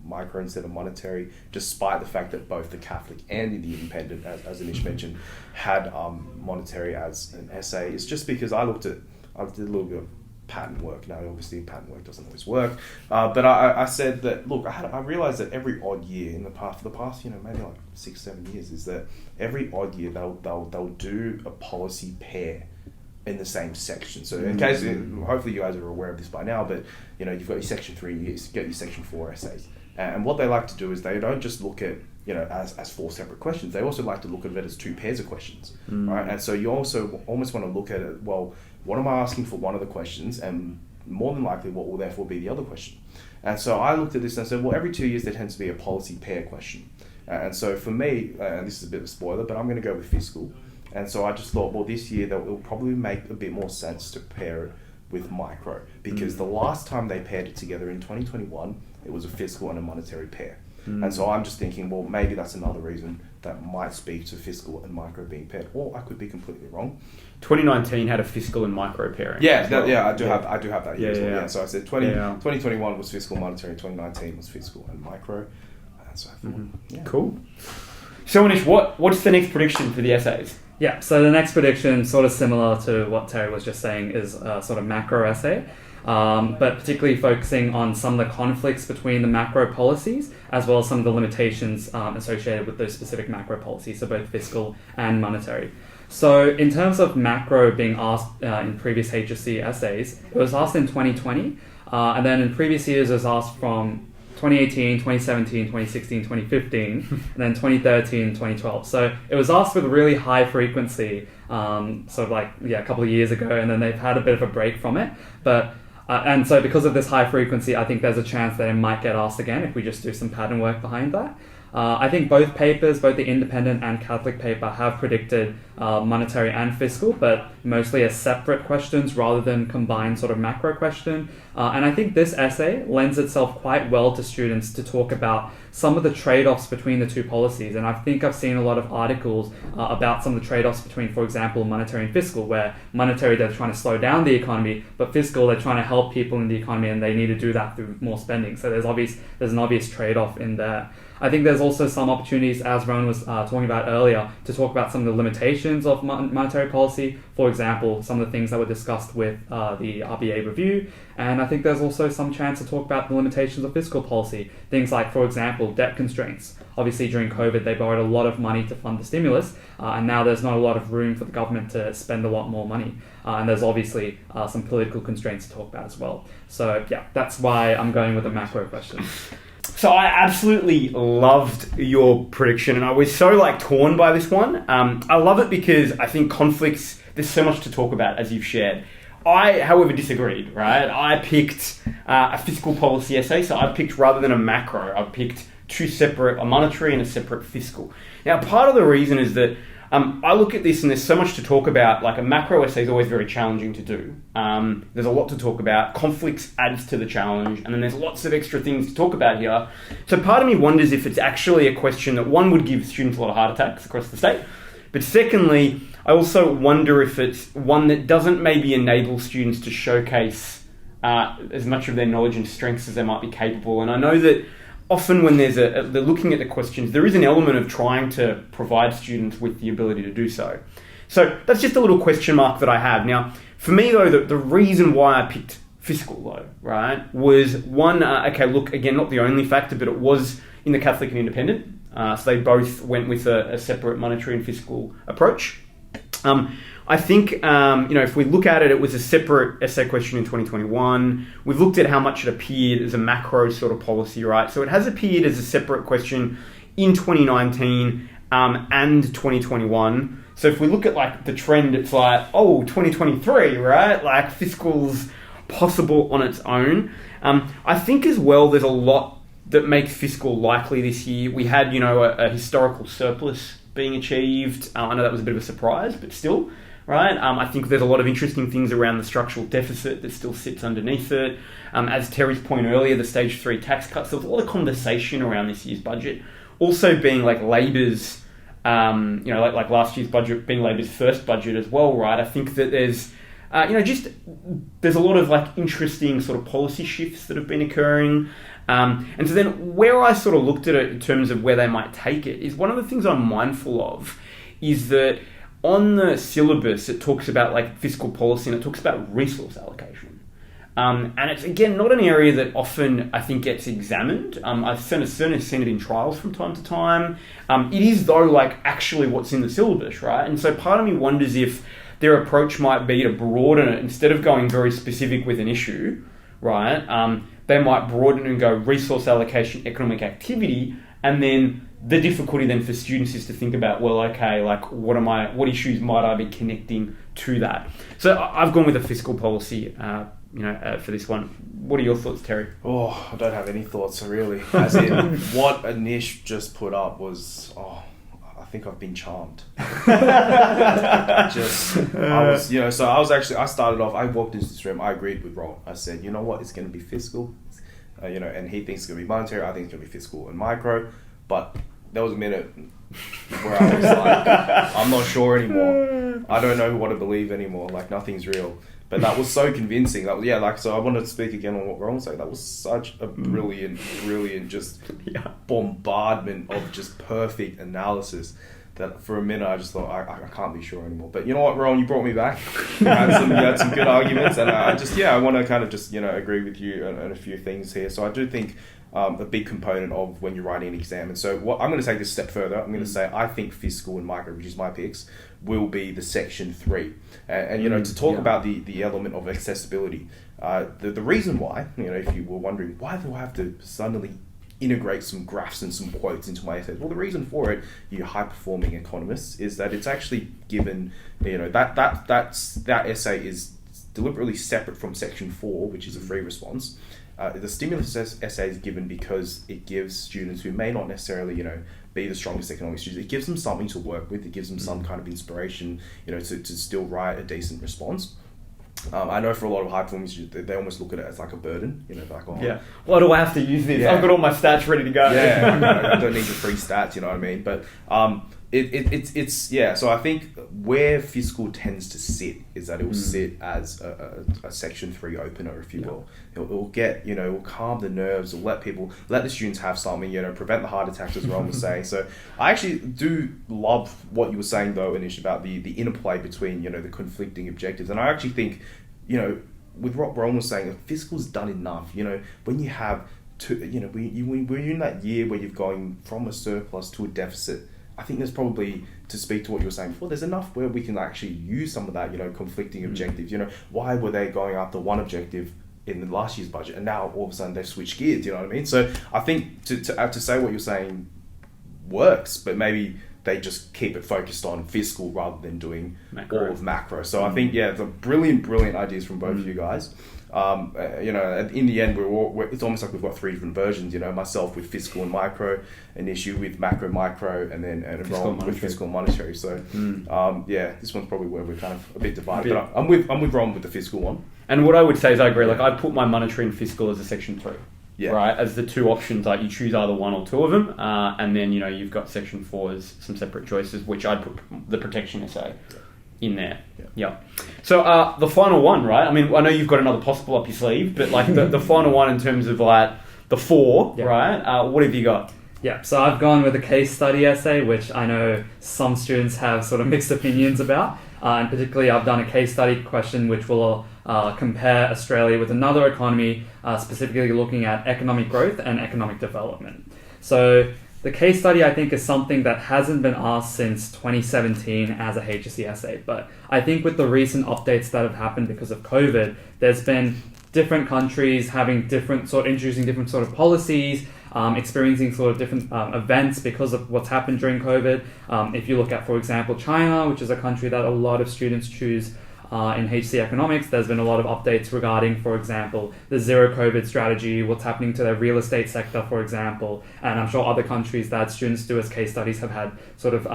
micro instead of monetary, despite the fact that both the Catholic and the Independent, as Anish mentioned, had monetary as an essay, is just because I did a little bit of pattern work. Now, obviously, pattern work doesn't always work, but I said that, look, I realized that every odd year for the past, maybe like 6-7 years, is that every odd year they'll do a policy pair in the same section. So in case, hopefully you guys are aware of this by now, but you've got your section 3, you get your section 4 essays. And what they like to do is they don't just look at, as 4 separate questions. They also like to look at it as 2 pairs of questions, right? And so you also almost want to look at it, well, what am I asking for one of the questions? And more than likely, what will therefore be the other question? And so I looked at this and I said, well, every 2 years there tends to be a policy pair question. And so for me, and this is a bit of a spoiler, but I'm going to go with fiscal. And so I just thought, well, this year it'll probably make a bit more sense to pair it with micro, because the last time they paired it together in 2021, it was a fiscal and a monetary pair. And so I'm just thinking, well, maybe that's another reason that might speak to fiscal and micro being paired, or I could be completely wrong. 2019 had a fiscal and micro pairing. Yeah, I do have that here as well. Yeah. So I said 2021 was fiscal, monetary, 2019 was fiscal and micro. And so I thought, Cool. So Anish, what's the next prediction for the essays? Yeah, so the next prediction, sort of similar to what Terry was just saying, is a sort of macro essay, but particularly focusing on some of the conflicts between the macro policies, as well as some of the limitations associated with those specific macro policies, so both fiscal and monetary. So in terms of macro being asked in previous HSC essays, it was asked in 2020, and then in previous years it was asked from 2018, 2017, 2016, 2015, and then 2013, 2012. So it was asked with a really high frequency, sort of like, a couple of years ago, and then they've had a bit of a break from it. But and so because of this high frequency, I think there's a chance that it might get asked again if we just do some pattern work behind that. I think both papers, both the Independent and Catholic paper, have predicted monetary and fiscal, but mostly as separate questions rather than combined sort of macro question. And I think this essay lends itself quite well to students to talk about some of the trade-offs between the two policies. And I think I've seen a lot of articles about some of the trade-offs between, for example, monetary and fiscal, where monetary, they're trying to slow down the economy, but fiscal, they're trying to help people in the economy, and they need to do that through more spending. So there's an obvious trade-off in there. I think there's also some opportunities, as Rowan was talking about earlier, to talk about some of the limitations of monetary policy. For example, some of the things that were discussed with the RBA review. And I think there's also some chance to talk about the limitations of fiscal policy. Things like, for example, debt constraints. Obviously, during COVID, they borrowed a lot of money to fund the stimulus, and now there's not a lot of room for the government to spend a lot more money. And there's obviously some political constraints to talk about as well. So yeah, that's why I'm going with a macro question. So I absolutely loved your prediction, and I was so torn by this one. I love it because I think conflicts, there's so much to talk about, as you've shared. I, however, disagreed, right? I picked a fiscal policy essay, so I picked, rather than a macro, I picked 2 separate, a monetary and a separate fiscal. Now, part of the reason is that I look at this and there's so much to talk about. Like, a macro essay is always very challenging to do. There's a lot to talk about. Conflicts adds to the challenge, and then there's lots of extra things to talk about here. So part of me wonders if it's actually a question that, one, would give students a lot of heart attacks across the state, but secondly, I also wonder if it's one that doesn't maybe enable students to showcase as much of their knowledge and strengths as they might be capable. And I know that often when they're looking at the questions, there is an element of trying to provide students with the ability to do so. So that's just a little question mark that I have. Now, for me though, the reason why I picked fiscal though, right, was one, again, not the only factor, but it was in the Catholic and Independent. So they both went with a separate monetary and fiscal approach. I think, if we look at it, it was a separate essay question in 2021. We've looked at how much it appeared as a macro sort of policy, right? So it has appeared as a separate question in 2019 and 2021. So if we look at the trend, it's 2023, right? Fiscal's possible on its own. I think as well, there's a lot that makes fiscal likely this year. We had, a historical surplus being achieved. I know that was a bit of a surprise, but still, right? I think there's a lot of interesting things around the structural deficit that still sits underneath it. As Terry's point earlier, the stage 3 tax cuts, there was a lot of conversation around this year's budget. Also being Labor's like last year's budget being Labor's first budget as well, right? I think that there's a lot of like interesting sort of policy shifts that have been occurring. And so then where I sort of looked at it in terms of where they might take it is one of the things I'm mindful of is that on the syllabus, it talks about like fiscal policy and it talks about resource allocation. And it's, again, not an area that often, I think, gets examined. I've certainly seen it in trials from time to time. It is, though, like actually what's in the syllabus, right? And so part of me wonders if their approach might be to broaden it instead of going very specific with an issue, right? They might broaden it and go resource allocation, economic activity, and then the difficulty then for students is to think about, well, okay, like what issues might I be connecting to that? So I've gone with a fiscal policy, for this one. What are your thoughts, Terry? Oh, I don't have any thoughts really. As in, what Anish just put up was, I think I've been charmed. I started off, I walked into this room, I agreed with Ron. I said, you know what, it's going to be fiscal, and he thinks it's going to be monetary, I think it's going to be fiscal and micro, but there was a minute where I was like, I'm not sure anymore. I don't know what to believe anymore, like nothing's real. But that was so convincing. So I wanted to speak again on what Ron was saying. That was such a brilliant just bombardment of just perfect analysis that for a minute I just thought, I can't be sure anymore. But you know what, Ron, you brought me back. You had some good arguments. And I want to kind of just, agree with you on a few things here. So I do think a big component of when you're writing an exam. And so I'm going to take this a step further. I'm going to say I think fiscal and micro, which is my picks, will be the section 3. And to talk about the element of accessibility, the reason why, if you were wondering, why do I have to suddenly integrate some graphs and some quotes into my essays? Well, the reason for it, you high-performing economists, is that it's actually given, that essay is deliberately separate from section 4, which is a free response. The stimulus essay is given because it gives students who may not necessarily, be the strongest economics students, it gives them something to work with, it gives them some kind of inspiration, to still write a decent response. I know for a lot of high performing students, they almost look at it as like a burden, why do I have to use this? I've got all my stats ready to go. I don't need the free stats, you know what I mean? But so I think where fiscal tends to sit is that it will sit as a section 3 opener, if you will. It will calm the nerves, let the students have something, prevent the heart attacks, as Ron was saying. So I actually do love what you were saying though, Anish, about the interplay between, the conflicting objectives. And I actually think, with what Ron was saying, fiscal's done enough, when you have when you're in that year where you're going from a surplus to a deficit, I think there's probably, to speak to what you were saying before, there's enough where we can actually use some of that, conflicting objectives. Why were they going after one objective in the last year's budget and now all of a sudden they've switched gears, you know what I mean? So I think to say what you're saying works, but maybe they just keep it focused on fiscal rather than doing all of macro. So I think, the brilliant ideas from both of you guys. In the end, it's almost like we've got 3 different versions. Myself with fiscal and micro, an issue with macro, and then Ron with fiscal and monetary. So this one's probably where we're kind of a bit divided. But I'm with Ron with the fiscal one. And what I would say is I agree. Like I put my monetary and fiscal as a section 3. Right, as the 2 options, like you choose either one or 2 of them, and then you've got section 4 as some separate choices, which I'd put the protection essay in there. Yeah. So the final one, right? I mean, I know you've got another possible up your sleeve, but like the final one in terms of like the 4, right? What have you got? Yeah, so I've gone with a case study essay, which I know some students have sort of mixed opinions about. And particularly, I've done a case study question which will compare Australia with another economy, specifically looking at economic growth and economic development. So the case study, I think, is something that hasn't been asked since 2017 as a HSC essay. But I think with the recent updates that have happened because of COVID, there's been different countries having introducing different sort of policies, experiencing sort of different events because of what's happened during COVID. If you look at, for example, China, which is a country that a lot of students choose in HSC Economics, there's been a lot of updates regarding, for example, the zero COVID strategy, what's happening to their real estate sector, for example. And I'm sure other countries that students do as case studies have had sort of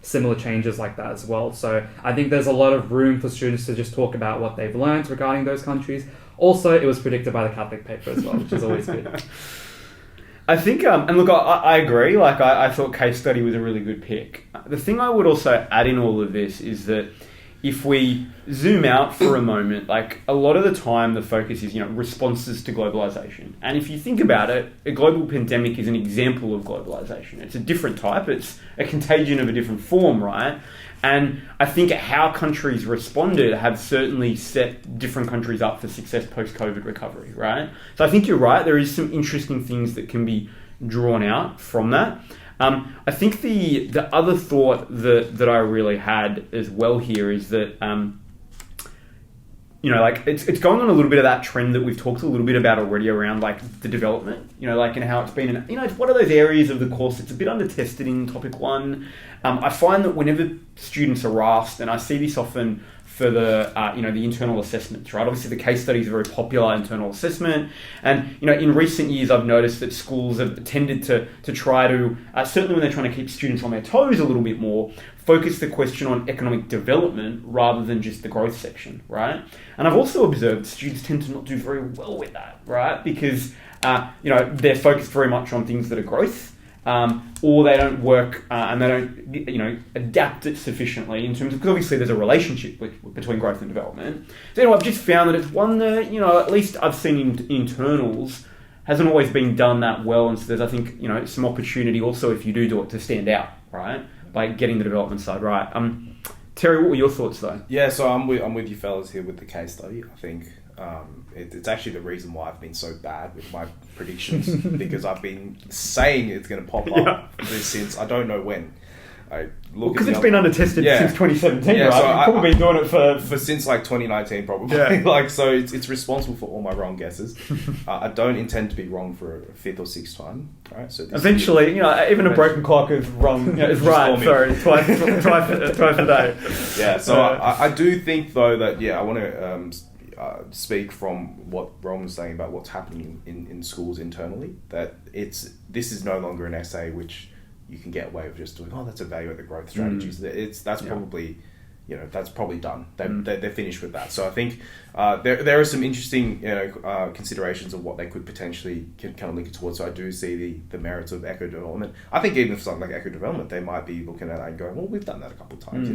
similar changes like that as well. So I think there's a lot of room for students to just talk about what they've learned regarding those countries. Also, it was predicted by the Catholic paper as well, which is always good. I think, and look, I agree. Like, I thought case study was a really good pick. The thing I would also add in all of this is that if we zoom out for a moment, like a lot of the time the focus is, responses to globalization. And if you think about it, a global pandemic is an example of globalization. It's a different type. It's a contagion of a different form, right? And I think how countries responded have certainly set different countries up for success post-COVID recovery, right? So I think you're right. There is some interesting things that can be drawn out from that. I think the other thought that I really had as well here is that, it's going on a little bit of that trend that we've talked a little bit about already around like the development, and how it's been, it's one of those areas of the course that's a bit under-tested in topic 1. I find that whenever students are asked, and I see this often for the internal assessments, right? Obviously, the case study is a very popular internal assessment, and in recent years, I've noticed that schools have tended to try to certainly when they're trying to keep students on their toes a little bit more, focus the question on economic development rather than just the growth section, right? And I've also observed students tend to not do very well with that, right? Because they're focused very much on things that are growth. Or they don't work and they don't, adapt it sufficiently in terms of, because obviously there's a relationship between growth and development. So anyway, I've just found that it's one that, at least I've seen in internals, hasn't always been done that well. And so there's, I think, some opportunity also if you do it to stand out, right? By getting the development side right. Terry, what were your thoughts though? Yeah, so I'm with you fellas here with the case study. I think it's actually the reason why I've been so bad with my predictions because I've been saying it's going to pop up since I don't know when. Because it's been under-tested since 2017, right? So I've probably been doing it for since like 2019 probably. Yeah. So it's responsible for all my wrong guesses. I don't intend to be wrong for a 5th or 6th time, right? So eventually, even a broken clock is wrong. Is right. Sorry, twice a day. Yeah. So I do think though that I want to speak from what Ron was saying about what's happening in schools internally. That this is no longer an essay which you can get away with just doing, let's evaluate the growth strategies. That's probably, that's probably done. They're finished with that. So I think there are some interesting considerations of what they could potentially kind of link it towards. So I do see the merits of eco development. I think even for something like eco development, they might be looking at that and going, well, we've done that a couple of times.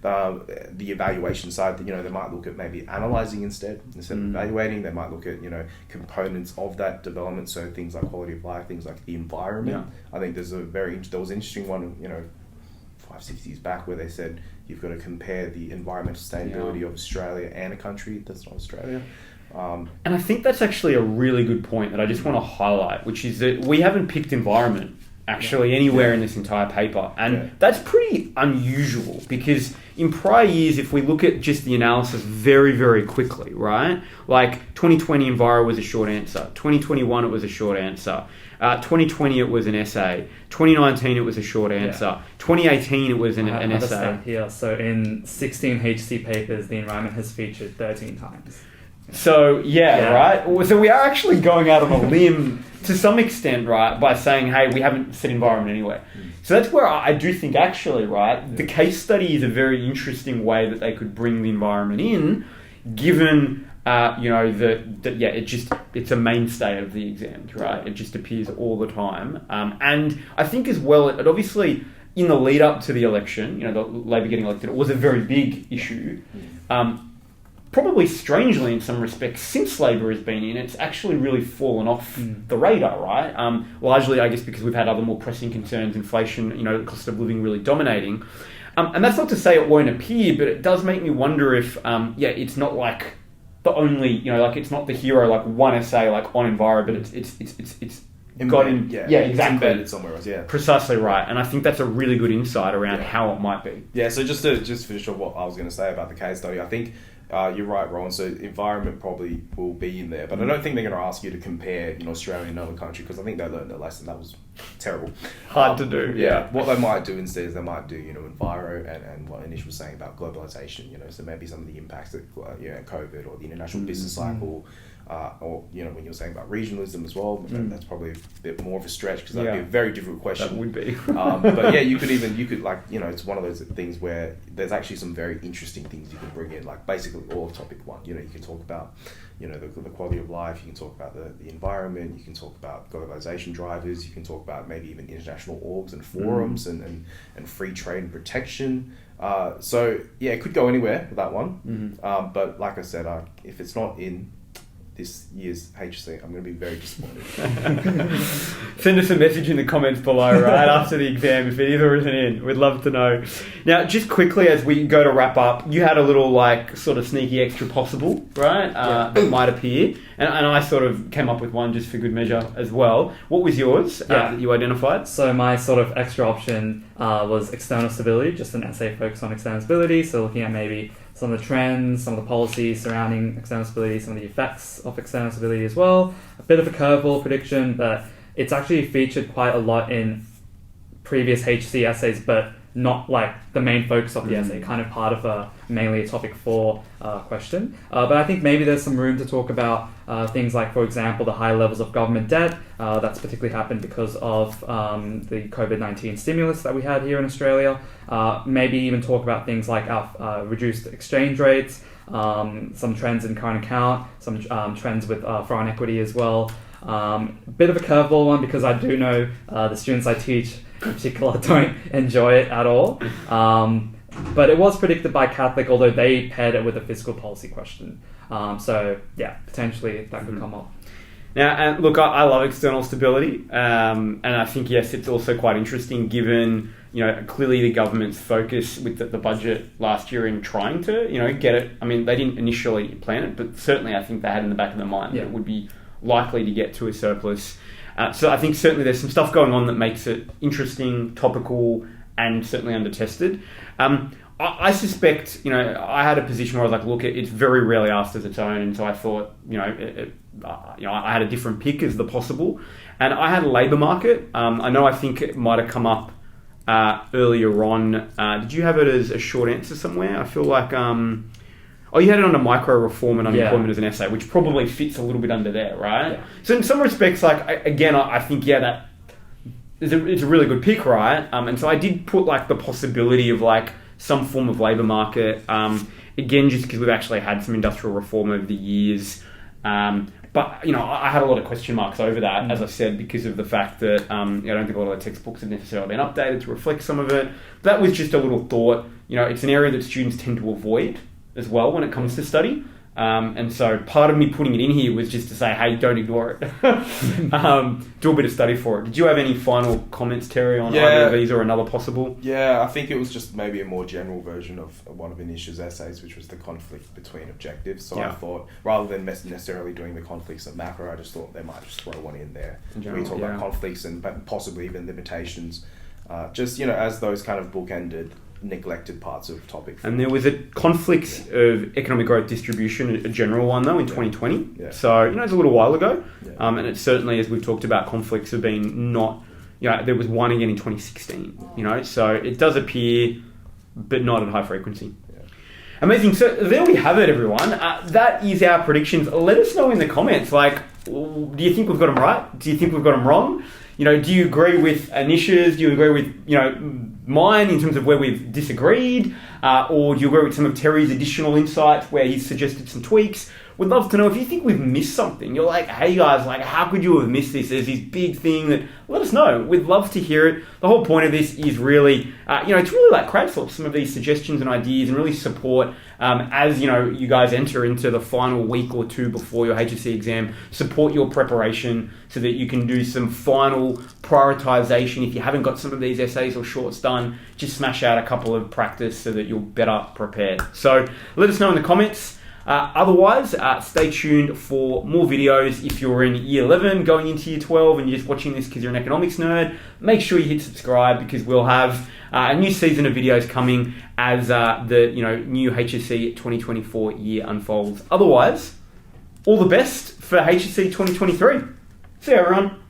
The evaluation side, they might look at maybe analysing instead of evaluating. They might look at components of that development. So things like quality of life, things like the environment. I think there was an interesting one 5-6 years back where they said you've got to compare the environmental sustainability of Australia and a country that's not Australia. And I think that's actually a really good point that I just want to highlight, which is that we haven't picked environment actually anywhere in this entire paper. And that's pretty unusual because in prior years, if we look at just the analysis very, very quickly, right? Like 2020 Enviro was a short answer. 2021 it was a short answer. 2020 it was an essay. 2019 it was a short answer. 2018 it was an essay. Here. So in 16 HSC papers, the environment has featured 13 times. So, right? So we are actually going out on a limb to some extent, right, by saying, hey, we haven't said environment anywhere. So that's where I do think actually, right, the case study is a very interesting way that they could bring the environment in, given, it's a mainstay of the exams, right? It just appears all the time. And I think as well, it obviously, in the lead up to the election, the Labor getting elected, it was a very big issue. Probably strangely in some respects, since Labor has been in, it's actually really fallen off the radar, right? Largely, I guess, because we've had other more pressing concerns, inflation, the cost of living really dominating. And that's not to say it won't appear, but it does make me wonder if, it's not like the only, it's not the hero, like one essay, like on Enviro, but it's got in, exactly. It's embedded somewhere else, Precisely right. And I think that's a really good insight around how it might be. Yeah, so just to finish off what I was going to say about the case study, I think you're right, Ron. So environment probably will be in there, but I don't think they're going to ask you to compare, Australia and another country because I think they learned their lesson. That was terrible. Hard to do. Yeah. What they might do instead is they might do, Enviro and what Anish was saying about globalisation. So maybe some of the impacts that COVID or the international business cycle. or when you're saying about regionalism as well, that's probably a bit more of a stretch because that'd be a very difficult question. That would be. But yeah, you could it's one of those things where there's actually some very interesting things you can bring in, like basically all of topic one. You can talk about the quality of life, you can talk about the environment, you can talk about globalisation drivers, you can talk about maybe even international orgs and forums and free trade and protection. So yeah, it could go anywhere with that one. But like I said, if it's not in this year's HSC, I'm going to be very disappointed. Send us a message in the comments below right after the exam if it is or isn't in. We'd love to know. Now, just quickly as we go to wrap up, you had a little sort of sneaky extra possible, right? That might appear. And I sort of came up with one just for good measure as well. What was yours that you identified? So my sort of extra option was external stability, just an essay focused on external stability. So looking at maybe some of the trends, some of the policies surrounding external stability, some of the effects of external stability as well. A bit of a curveball prediction, but it's actually featured quite a lot in previous HSC essays, but not like the main focus of the essay, kind of part of mainly a topic 4 question. But I think maybe there's some room to talk about things like, for example, the high levels of government debt. That's particularly happened because of the COVID-19 stimulus that we had here in Australia. Maybe even talk about things like our reduced exchange rates, some trends in current account, some trends with foreign equity as well. Bit of a curveball one because I do know the students I teach in particular don't enjoy it at all. But it was predicted by Catholic, although they paired it with a fiscal policy question. So yeah, potentially that could come up. Now, and look, I love external stability, and I think yes, it's also quite interesting given clearly the government's focus with the budget last year in trying to get it. I mean, they didn't initially plan it, but certainly I think they had in the back of their mind that it would be likely to get to a surplus. So I think certainly there's some stuff going on that makes it interesting, topical, and certainly under-tested. I suspect, I had a position where I was like, look, it's very rarely asked as its own, and so I thought, I had a different pick as the possible, and I had a labour market. I think it might have come up earlier on. Did you have it as a short answer somewhere? I feel like... you had it under micro reform and unemployment as an essay, which probably fits a little bit under there, right? Yeah. So in some respects, I think, that it's a really good pick, right? And so I did put the possibility of some form of labour market, again, just because we've actually had some industrial reform over the years. But, I had a lot of question marks over that, as I said, because of the fact that I don't think a lot of the textbooks have necessarily been updated to reflect some of it. That was just a little thought. It's an area that students tend to avoid as well when it comes to study. And so part of me putting it in here was just to say, hey, don't ignore it. Do a bit of study for it. Did you have any final comments, Terry, on either of these or another possible? Yeah, I think it was just maybe a more general version of one of Anish's essays, which was the conflict between objectives. So I thought, rather than necessarily doing the conflicts of macro, I just thought they might just throw one in there. Where you talk about conflicts and possibly even limitations, as those kind of bookended neglected parts of topic 4. And there was a conflicts of economic growth distribution, a general one though, in 2020. Yeah. So, it's a little while ago. Yeah. And it's certainly, as we've talked about, conflicts have been not, there was one again in 2016, so it does appear, but not at high frequency. Yeah. Amazing. So there we have it, everyone. That is our predictions. Let us know in the comments, do you think we've got them right? Do you think we've got them wrong? Do you agree with Anish's? Do you agree with, mine in terms of where we've disagreed? Or do you agree with some of Terry's additional insights where he's suggested some tweaks? We'd love to know if you think we've missed something. You're like, hey guys, how could you have missed this? There's this big thing that, let us know. We'd love to hear it. The whole point of this is really, it's really crowdsource some of these suggestions and ideas and really support as, you guys enter into the final week or two before your HSC exam, support your preparation so that you can do some final prioritization. If you haven't got some of these essays or shorts done, just smash out a couple of practice so that you're better prepared. So let us know in the comments. Otherwise, stay tuned for more videos. If you're in year 11 going into year 12 and you're just watching this because you're an economics nerd, make sure you hit subscribe because we'll have a new season of videos coming as the new HSC 2024 year unfolds. Otherwise, all the best for HSC 2023. See you, everyone.